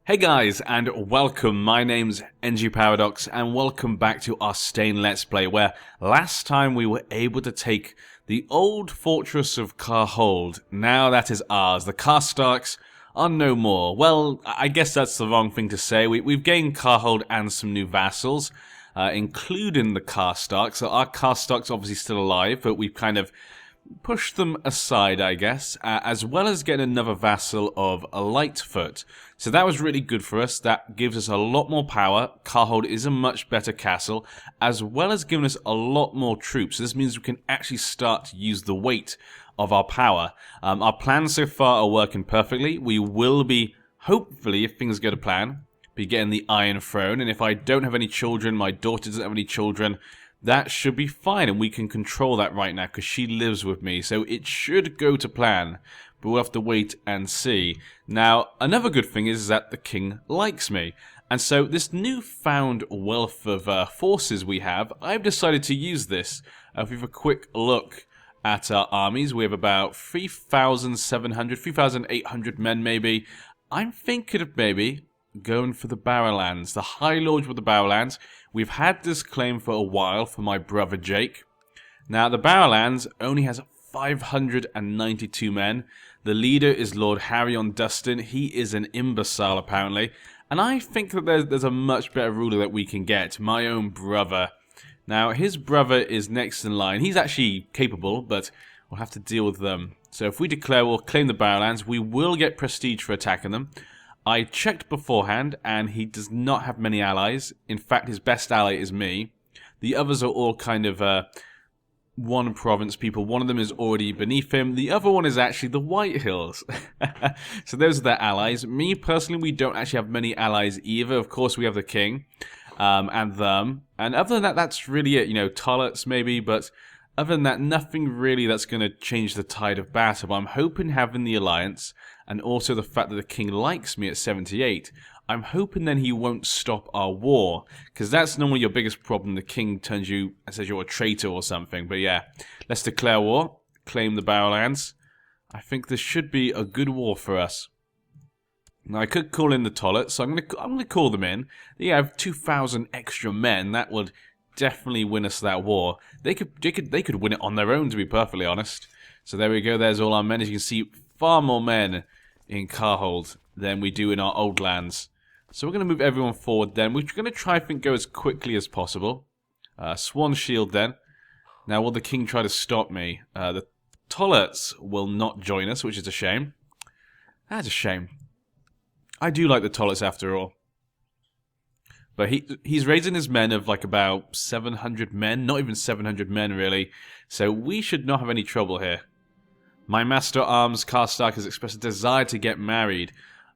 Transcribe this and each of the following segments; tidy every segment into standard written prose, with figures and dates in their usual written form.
Hey guys, and welcome. My name's NG Paradox, and welcome back to our Stain Let's Play, where last time we were able to take the old fortress of Karhold. Now that is ours. The Karstarks are no more. Well, I guess that's the wrong thing to say. We've gained Karhold and some new vassals, including the Karstarks. So our Karstarks are obviously still alive, but we've kind of push them aside, I guess, as well as getting another vassal of a Lightfoot. So that was really good for us. That gives us a lot more power. Karhold is a much better castle, as well as giving us a lot more troops. So this means we can actually start to use the weight of our power. Our plans so far are working perfectly. We will be, hopefully, if things go to plan, be getting the Iron Throne. And if I don't have any children, my daughter doesn't have any children, that should be fine, and we can control that right now because she lives with me, so it should go to plan, but we'll have to wait and see. Now, another good thing is that the king likes me, and so this newfound wealth of forces we have, I've decided to use this. If we have a quick look at our armies, we have about 3,700, 3,800 men maybe. I'm thinking of maybe going for the Barlands, the High Lords with the Barlands. We've had this claim for a while for my brother Jake. Now, the Barlands only has 592 men. The leader is Lord Harryon Dustin. He is an imbecile, apparently. And I think that there's a much better ruler that we can get, my own brother. Now, his brother is next in line. He's actually capable, but we'll have to deal with them. So if we declare we'll claim the Barlands, we will get prestige for attacking them. I checked beforehand, and he does not have many allies. In fact, his best ally is me. The others are all kind of one province people. One of them is already beneath him. The other one is actually the White Hills. So those are their allies. Me, personally, we don't actually have many allies either. Of course, we have the king and them. And other than that, that's really it. You know, Tollets maybe, but other than that, nothing really that's going to change the tide of battle. But I'm hoping having the alliance, and also the fact that the king likes me at 78, I'm hoping then he won't stop our war, because that's normally your biggest problem. The king turns you and says you're a traitor or something. But yeah, let's declare war, claim the Barlands. I think this should be a good war for us. Now I could call in the Tollets, so I'm gonna call them in. They have 2,000 extra men. That would definitely win us that war. They could win it on their own, to be perfectly honest. So there we go. There's all our men. As you can see, far more men in Karhold than we do in our old lands. So we're going to move everyone forward then. We're going to try, I think, go as quickly as possible. Swan Shield then. Now, will the king try to stop me? The Tollets will not join us, which is a shame. That's a shame. I do like the Tollets after all. But he's raising his men of like about 700 men. Not even 700 men, really. So we should not have any trouble here. My Master Arms Karstark has expressed a desire to get married.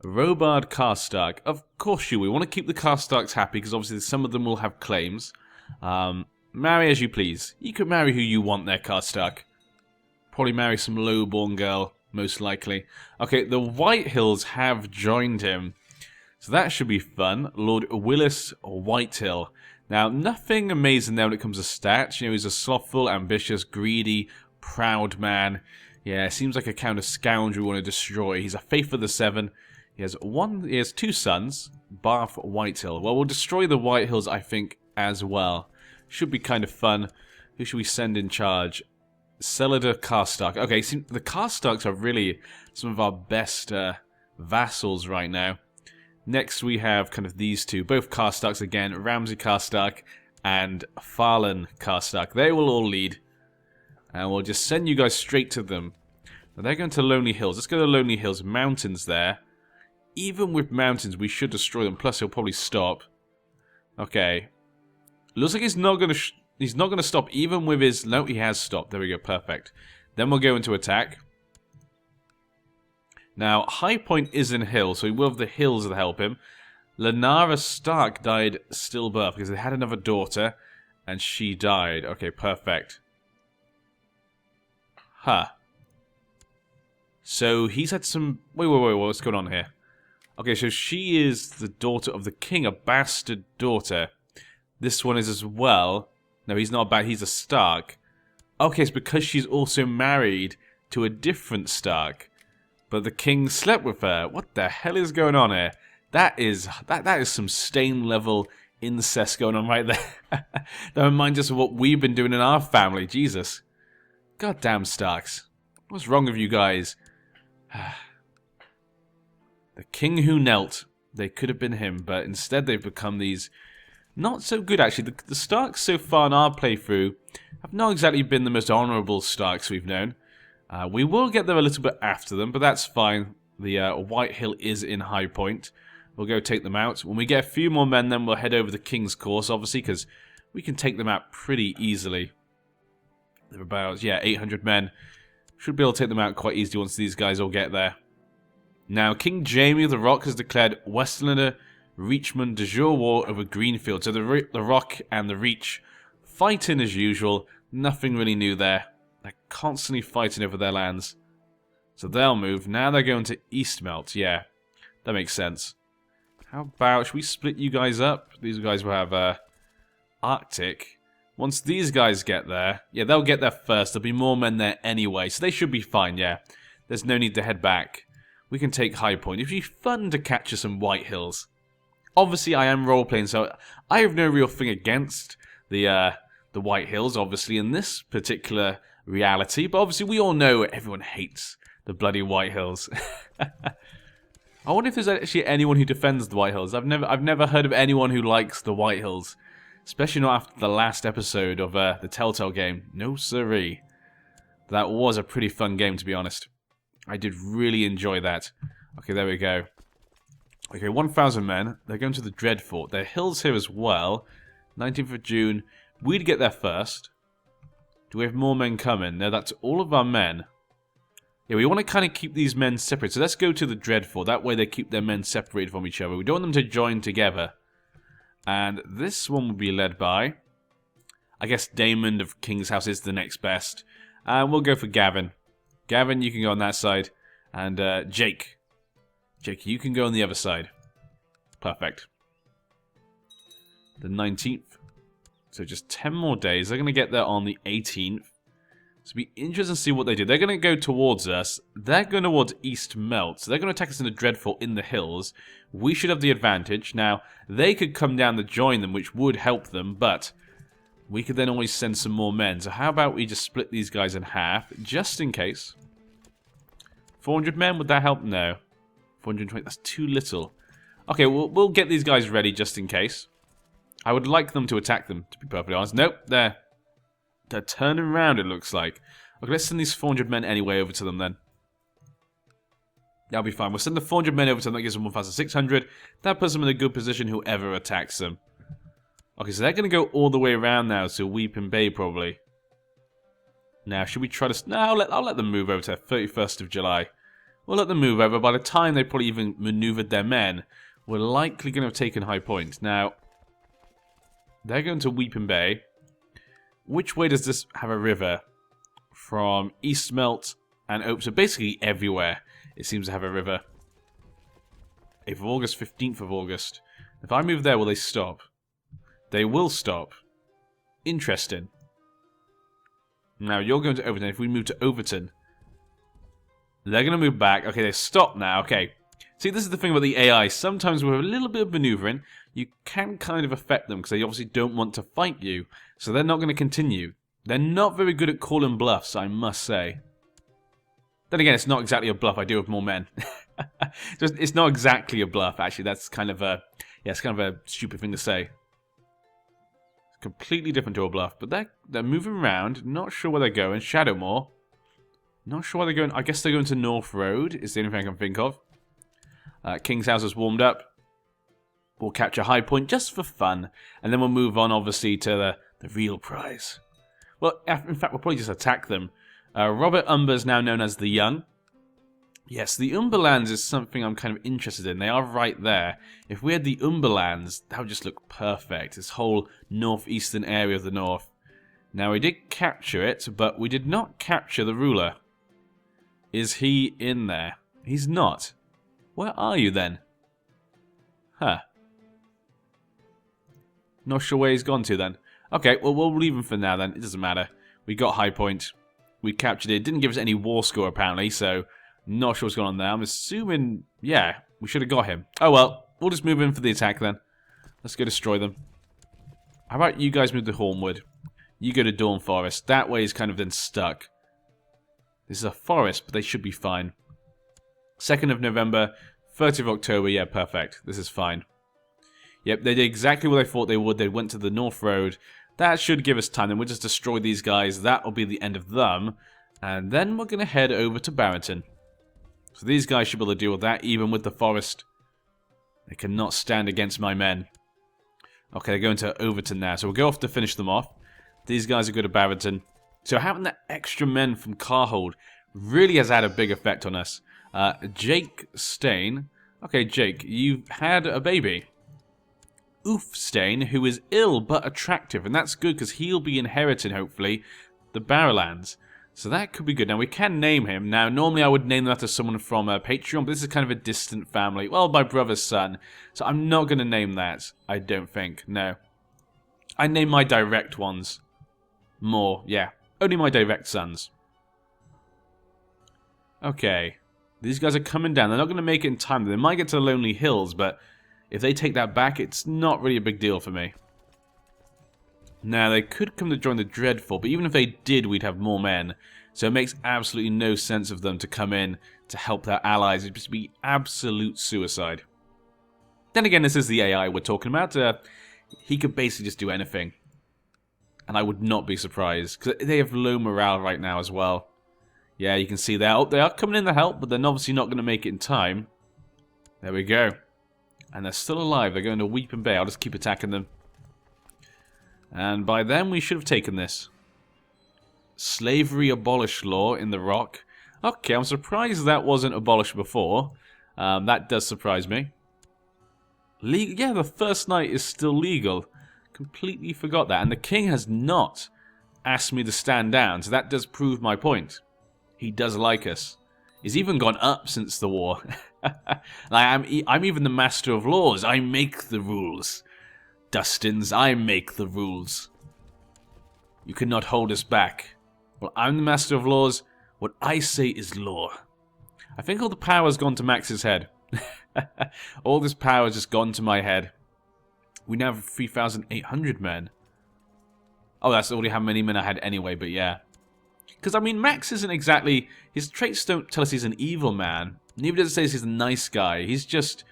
Robard Karstark. Of course you will. We want to keep the Karstarks happy, because obviously some of them will have claims. Marry as you please. You can marry who you want there, Karstark. Probably marry some low-born girl, most likely. Okay, the White Hills have joined him. So that should be fun. Lord Willis Whitehill. Now, nothing amazing there when it comes to stats. You know, he's a slothful, ambitious, greedy, proud man. Yeah, seems like a kind of scoundrel we want to destroy. He's a faith of the seven. He has two sons, Bath Whitehill. Well, we'll destroy the White Hills, I think, as well. Should be kind of fun. Who should we send in charge? Celador Karstark. Okay, see, the Karstarks are really some of our best vassals right now. Next, we have kind of these two, both Karstarks again, Ramsay Karstark and Farwynd Karstark. They will all lead. And we'll just send you guys straight to them. Now they're going to Lonely Hills. Let's go to Lonely Hills. Mountains there. Even with mountains, we should destroy them. Plus, he'll probably stop. Okay. Looks like he's not going to stop even with his... No, he has stopped. There we go. Perfect. Then we'll go into attack. Now, High Point is in hill, so we will have the hills to help him. Lenara Stark died stillbirth because they had another daughter, and she died. Okay, perfect. Huh. So he's had some... Wait, what's going on here? Okay, so she is the daughter of the king, a bastard daughter. This one is as well. No, he's not he's a Stark. Okay, it's because she's also married to a different Stark. But the king slept with her. What the hell is going on here? That is some stain level incest going on right there. That reminds us of what we've been doing in our family. Jesus. Goddamn Starks. What's wrong with you guys? The king who knelt. They could have been him, but instead they've become these... Not so good, actually. The Starks so far in our playthrough have not exactly been the most honourable Starks we've known. We will get there a little bit after them, but that's fine. The White Hill is in High Point. We'll go take them out. When we get a few more men, then we'll head over the King's Course, obviously, because we can take them out pretty easily. They're about, 800 men. Should be able to take them out quite easily once these guys all get there. Now, King Jamie of the Rock has declared Westlander Reachman de jure war over Greenfield. So the Rock and the Reach fighting as usual. Nothing really new there. They're constantly fighting over their lands. So they'll move. Now they're going to Eastmelt. Yeah, that makes sense. How about, should we split you guys up? These guys will have Arctic. Once these guys get there, they'll get there first. There'll be more men there anyway, so they should be fine, yeah. There's no need to head back. We can take High Point. It'd be fun to capture some White Hills. Obviously, I am role-playing, so I have no real thing against the White Hills, obviously, in this particular reality. But obviously, we all know everyone hates the bloody White Hills. I wonder if there's actually anyone who defends the White Hills. I've never heard of anyone who likes the White Hills. Especially not after the last episode of the Telltale game. No siree. That was a pretty fun game, to be honest. I did really enjoy that. Okay, there we go. Okay, 1,000 men. They're going to the Dreadfort. There are hills here as well. 19th of June. We'd get there first. Do we have more men coming? No, that's all of our men. Yeah, we want to kind of keep these men separate. So let's go to the Dreadfort. That way they keep their men separated from each other. We don't want them to join together. And this one will be led by, I guess Damon of King's House is the next best. And we'll go for Gavin. Gavin, you can go on that side. And Jake. Jake, you can go on the other side. Perfect. The 19th. So just 10 more days. They're going to get there on the 18th. So it'll be interesting to see what they do. They're going to go towards us. They're going towards East Melt. So they're going to attack us in the Dreadfort in the hills. We should have the advantage. Now, they could come down to join them, which would help them, but we could then always send some more men. So how about we just split these guys in half, just in case. 400 men, would that help? No. 420, that's too little. Okay, we'll get these guys ready just in case. I would like them to attack them, to be perfectly honest. Nope, they're turning around, it looks like. Okay, let's send these 400 men anyway over to them then. That'll be fine. We'll send the 400 men over to them. That gives them 1,600. That puts them in a good position, whoever attacks them. Okay, so they're going to go all the way around now to Weeping Bay, probably. Now, should we try to... No, I'll let them move over to 31st of July. We'll let them move over. By the time they probably even maneuvered their men, we're likely going to have taken High Point. Now, they're going to Weeping Bay. Which way does this have a river? From Eastmelt and Oak. So basically everywhere it seems to have a river. 8th of August, 15th of August. If I move there, will they stop? They will stop. Interesting. Now, you're going to Overton. If we move to Overton, they're going to move back. Okay, they stopped now. Okay. See, this is the thing about the AI. Sometimes with a little bit of maneuvering, you can kind of affect them because they obviously don't want to fight you. So they're not going to continue. They're not very good at calling bluffs, I must say. Then again, it's not exactly a bluff. I do have more men. It's not exactly a bluff, actually. That's kind of a... Yeah, it's kind of a stupid thing to say. It's completely different to a bluff. But they're moving around. Not sure where they're going. Shadowmoor. Not sure where they're going. I guess they're going to North Road. Is the only thing I can think of. King's House has warmed up. We'll capture High Point just for fun. And then we'll move on, obviously, to the real prize. Well, in fact, we'll probably just attack them. Robert Umber is now known as the Young. Yes, the Umberlands is something I'm kind of interested in. They are right there. If we had the Umberlands, that would just look perfect. This whole northeastern area of the north. Now, we did capture it, but we did not capture the ruler. Is he in there? He's not. Where are you then? Huh. Not sure where he's gone to then. Okay, well, we'll leave him for now then. It doesn't matter. We got High Point. We captured it. Didn't give us any war score, apparently, so not sure what's going on there. I'm assuming, yeah, we should have got him. Oh, well. we'll just move in for the attack then. Let's go destroy them. How about you guys move to Hornwood? You go to Dawn Forest. That way is kind of then stuck. This is a forest, but they should be fine. 2nd of November, 30th of October. Yeah, perfect. This is fine. Yep, they did exactly what I thought they would. They went to the North Road. That should give us time. Then we'll just destroy these guys. That will be the end of them. And then we're going to head over to Barrington. So these guys should be able to deal with that, even with the forest. They cannot stand against my men. Okay, they're going to Overton now. So we'll go off to finish them off. These guys are good at Barrington. So having that extra men from Carhold really has had a big effect on us. Jake Stain. Okay, Jake, you've had a baby. Oof Stain, who is ill but attractive. And that's good because he'll be inheriting, hopefully, the Barlands. So that could be good. Now, we can name him. Now, normally I would name them after someone from Patreon, but this is kind of a distant family. Well, my brother's son. So I'm not going to name that, I don't think. No. I name my direct ones more. Yeah, only my direct sons. Okay. These guys are coming down. They're not going to make it in time. They might get to the Lonely Hills, but if they take that back, it's not really a big deal for me. Now, they could come to join the Dreadful, but even if they did, we'd have more men. So it makes absolutely no sense of them to come in to help their allies. It'd just be absolute suicide. Then again, this is the AI we're talking about. He could basically just do anything. And I would not be surprised, because they have low morale right now as well. Yeah, you can see that. Oh, they are coming in to help, but they're obviously not going to make it in time. There we go. And they're still alive. They're going to Weeping Bay. I'll just keep attacking them. And by then, we should have taken this. Slavery abolished law in the Rock. Okay, I'm surprised that wasn't abolished before. That does surprise me. Yeah, the first night is still legal. Completely forgot that. And the king has not asked me to stand down, so that does prove my point. He does like us. He's even gone up since the war. I'm even the master of laws. I make the rules. Dustins, I make the rules. You cannot hold us back. Well, I'm the master of laws. What I say is law. I think all the power's gone to Max's head. All this power's just gone to my head. We now have 3,800 men. Oh, that's already how many men I had anyway, but yeah. Because, I mean, Max isn't exactly... His traits don't tell us he's an evil man. Neither does it say he's a nice guy. He's just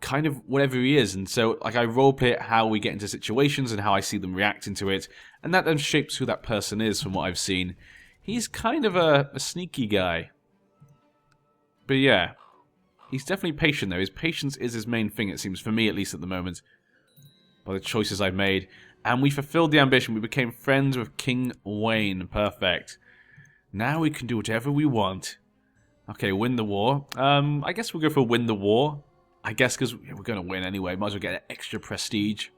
kind of whatever he is. And so, like, I roleplay it how we get into situations and how I see them reacting to it. And that then shapes who that person is from what I've seen. He's kind of a sneaky guy. But yeah. He's definitely patient, though. His patience is his main thing, it seems, for me at least at the moment. By the choices I've made. And we fulfilled the ambition. We became friends with King Wayne. Perfect. Now we can do whatever we want. Okay, win the war. I guess we'll go for win the war. I guess because we're going to win anyway. Might as well get extra prestige.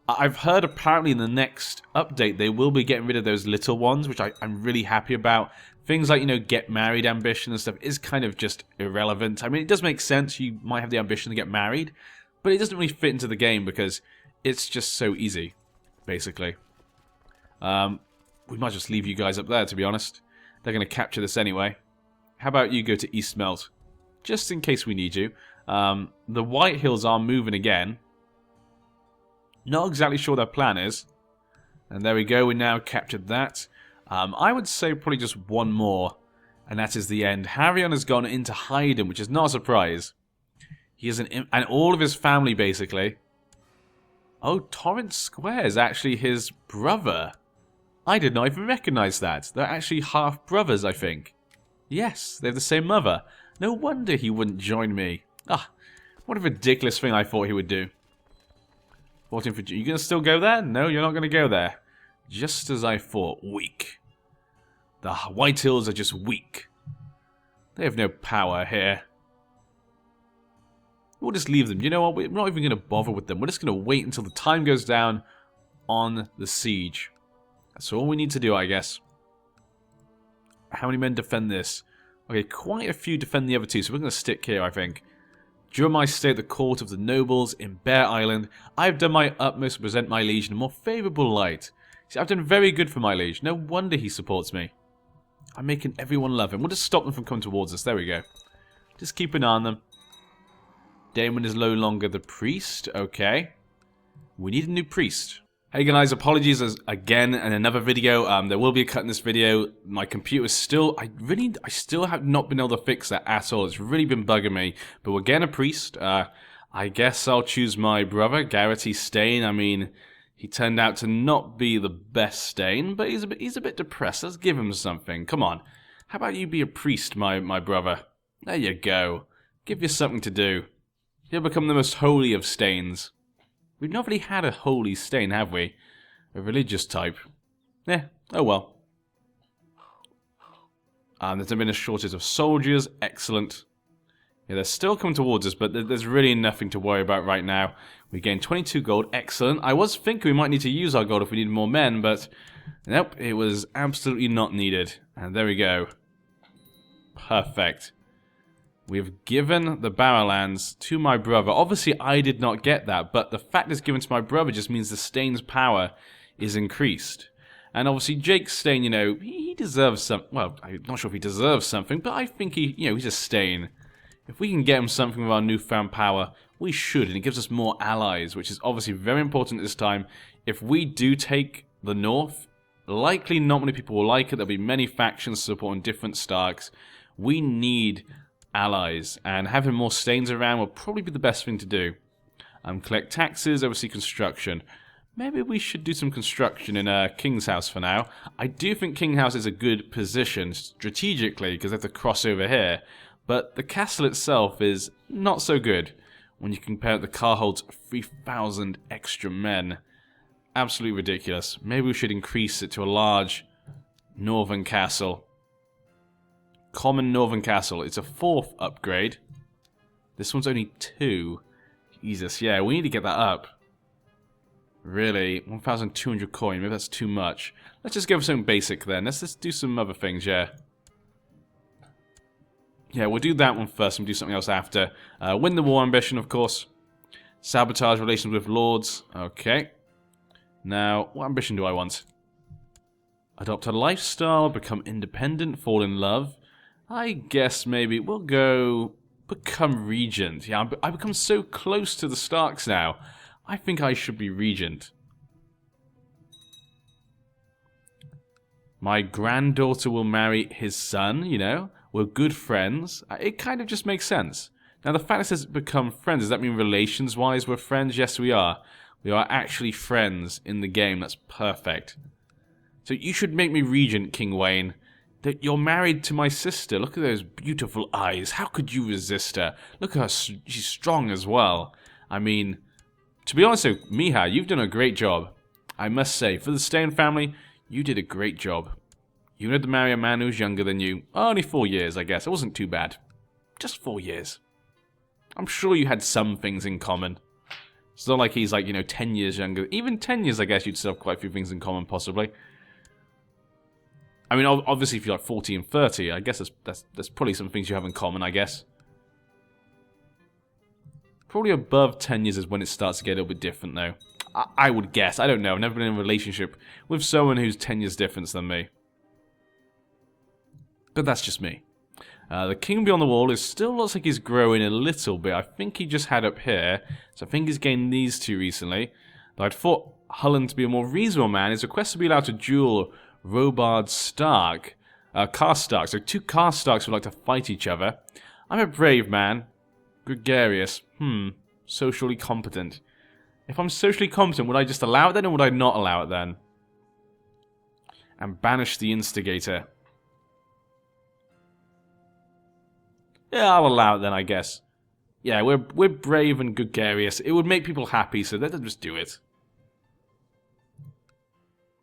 I've heard apparently in the next update they will be getting rid of those little ones, which I'm really happy about. Things like, you know, get married ambition and stuff is kind of just irrelevant. I mean, it does make sense. You might have the ambition to get married, but it doesn't really fit into the game because it's just so easy, basically. We might just leave you guys up there, to be honest. They're going to capture this anyway. How about you go to Eastmelt? Just in case we need you. The White Hills are moving again. Not exactly sure their plan is. And there we go, we now captured that. I would say probably just one more. And that is the end. Harrion has gone into hiding, which is not a surprise. He is and all of his family, basically. Oh, Torrent Square is actually his brother. I did not even recognize that. They're actually half-brothers, I think. Yes, they have the same mother. No wonder he wouldn't join me. Ah, what a ridiculous thing I thought he would do. 14 for... You going to still go there? No, you're not going to go there. Just as I thought. Weak. The White Hills are just weak. They have no power here. We'll just leave them. You know what? We're not even going to bother with them. We're just going to wait until the time goes down on the siege. That's all we need to do, I guess. How many men defend this? Okay, quite a few defend the other two, so we're going to stick here, I think. During my stay at the court of the nobles in Bear Island, I have done my utmost to present my liege in a more favourable light. See, I've done very good for my liege. No wonder he supports me. I'm making everyone love him. We'll just stop them from coming towards us. There we go. Just keep an eye on them. Damon is no longer the priest. Okay. We need a new priest. Hey guys, apologies again in another video. There will be a cut in this video. My computer still, I still have not been able to fix that at all. It's really been bugging me. But we're getting a priest. I guess I'll choose my brother, Garrity Stain. I mean, he turned out to not be the best Stain, but he's a bit depressed. Let's give him something. Come on. How about you be a priest, my brother? There you go. Give you something to do. You'll become the most holy of Stains. We've not really had a holy Stain, have we? A religious type. Oh well. There's been a shortage of soldiers. Excellent. Yeah, they're still coming towards us, but there's really nothing to worry about right now. We gained 22 gold. Excellent. I was thinking we might need to use our gold if we needed more men, but nope, it was absolutely not needed. And there we go. Perfect. We've given the Barlands to my brother. Obviously, I did not get that, but the fact it's given to my brother just means the Stain's power is increased. And obviously, Jake Stain, you know, he deserves some. Well, I'm not sure if he deserves something, but I think he's a Stain. If we can get him something with our newfound power, we should, and it gives us more allies, which is obviously very important at this time. If we do take the North, likely not many people will like it. There'll be many factions supporting different Starks. We need allies, and having more Stains around will probably be the best thing to do. Collect taxes, oversee construction. Maybe we should do some construction in King's House for now. I do think King's House is a good position strategically because they have to cross over here, but the castle itself is not so good when you compare it to Carhold's 3,000 extra men. Absolutely ridiculous. Maybe we should increase it to a large northern castle. Common Northern Castle. It's a 4th upgrade. This one's only 2. Jesus, yeah, we need to get that up. Really? 1,200 coin. Maybe that's too much. Let's just go for something basic then. Let's do some other things, yeah. Yeah, we'll do that one first and do something else after. Win the war ambition, of course. Sabotage relations with lords. Okay. Now, what ambition do I want? Adopt a lifestyle, become independent, fall in love. I guess maybe we'll go become regent. Yeah, I've become so close to the Starks now. I think I should be regent. My granddaughter will marry his son, you know. We're good friends. It kind of just makes sense. Now, the fact it says become friends, does that mean relations-wise we're friends? Yes, we are. We are actually friends in the game. That's perfect. So you should make me regent, King Wayne. That you're married to my sister. Look at those beautiful eyes. How could you resist her? Look at her. She's strong as well. I mean, to be honest with Miha, you've done a great job. I must say, for the Stain family, you did a great job. You had to marry a man who's younger than you. Only 4 years, I guess. It wasn't too bad. Just 4 years. I'm sure you had some things in common. It's not like he's like, 10 years younger. Even 10 years, I guess you'd still have quite a few things in common, possibly. I mean, obviously, if you're like 40 and 30, I guess there's probably some things you have in common, I guess. Probably above 10 years is when it starts to get a little bit different, though. I would guess. I don't know. I've never been in a relationship with someone who's 10 years different than me. But that's just me. The king beyond the wall still looks like he's growing a little bit. I think he just had up here. So I think he's gained these two recently. Though I'd thought Hullen to be a more reasonable man. His request to be allowed to duel Robard Stark. Karstark. So 2 Karstarks would like to fight each other. I'm a brave man. Gregarious. Socially competent. If I'm socially competent, would I just allow it then, or would I not allow it then? And banish the instigator. Yeah, I'll allow it then, I guess. Yeah, we're brave and gregarious. It would make people happy, so let them just do it.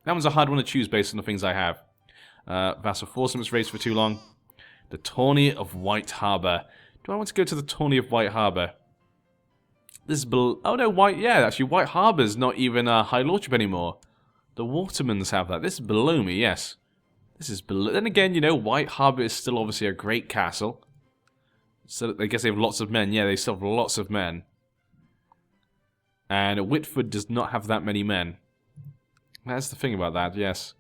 That one's a hard one to choose based on the things I have. Vassal Forcement's raised for too long. The Tourney of White Harbour. Do I want to go to the Tourney of White Harbour? This is oh no, actually White Harbour's not even a High Lordship anymore. The Watermans have that. This is below me, yes. This is below. Then again, White Harbour is still obviously a great castle. So I guess they have lots of men. Yeah, they still have lots of men. And Whitford does not have that many men. That's the thing about that, yes.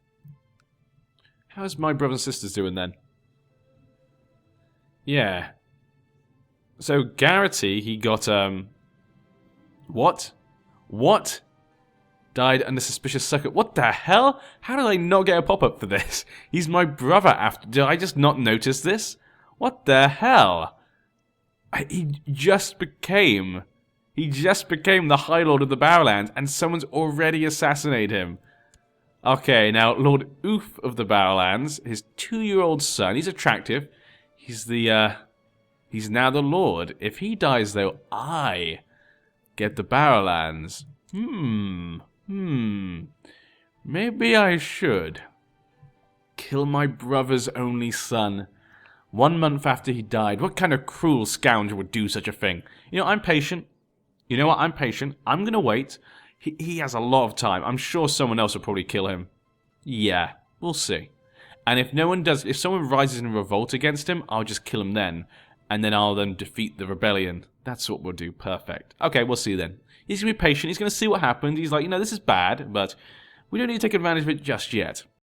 How's my brothers and sisters doing then? Yeah. So Garrity, he got, what? What? Died under suspicious circuit. What the hell? How did I not get a pop-up for this? He's my brother after... Did I just not notice this? What the hell? He just became the High Lord of the Barlands, and someone's already assassinated him. Okay, now, Lord Oof of the Barlands, his 2-year-old son, he's attractive. He's now the Lord. If he dies, though, I get the Barlands. Maybe I should. Kill my brother's only son. 1 month after he died. What kind of cruel scoundrel would do such a thing? You know, I'm patient. You know what? I'm patient. I'm gonna wait. He has a lot of time. I'm sure someone else will probably kill him. Yeah, we'll see. And if no one does, if someone rises in revolt against him, I'll just kill him then. And then I'll then defeat the rebellion. That's what we'll do. Perfect. Okay, we'll see then. He's gonna be patient. He's gonna see what happens. He's like, you know, this is bad, but we don't need to take advantage of it just yet.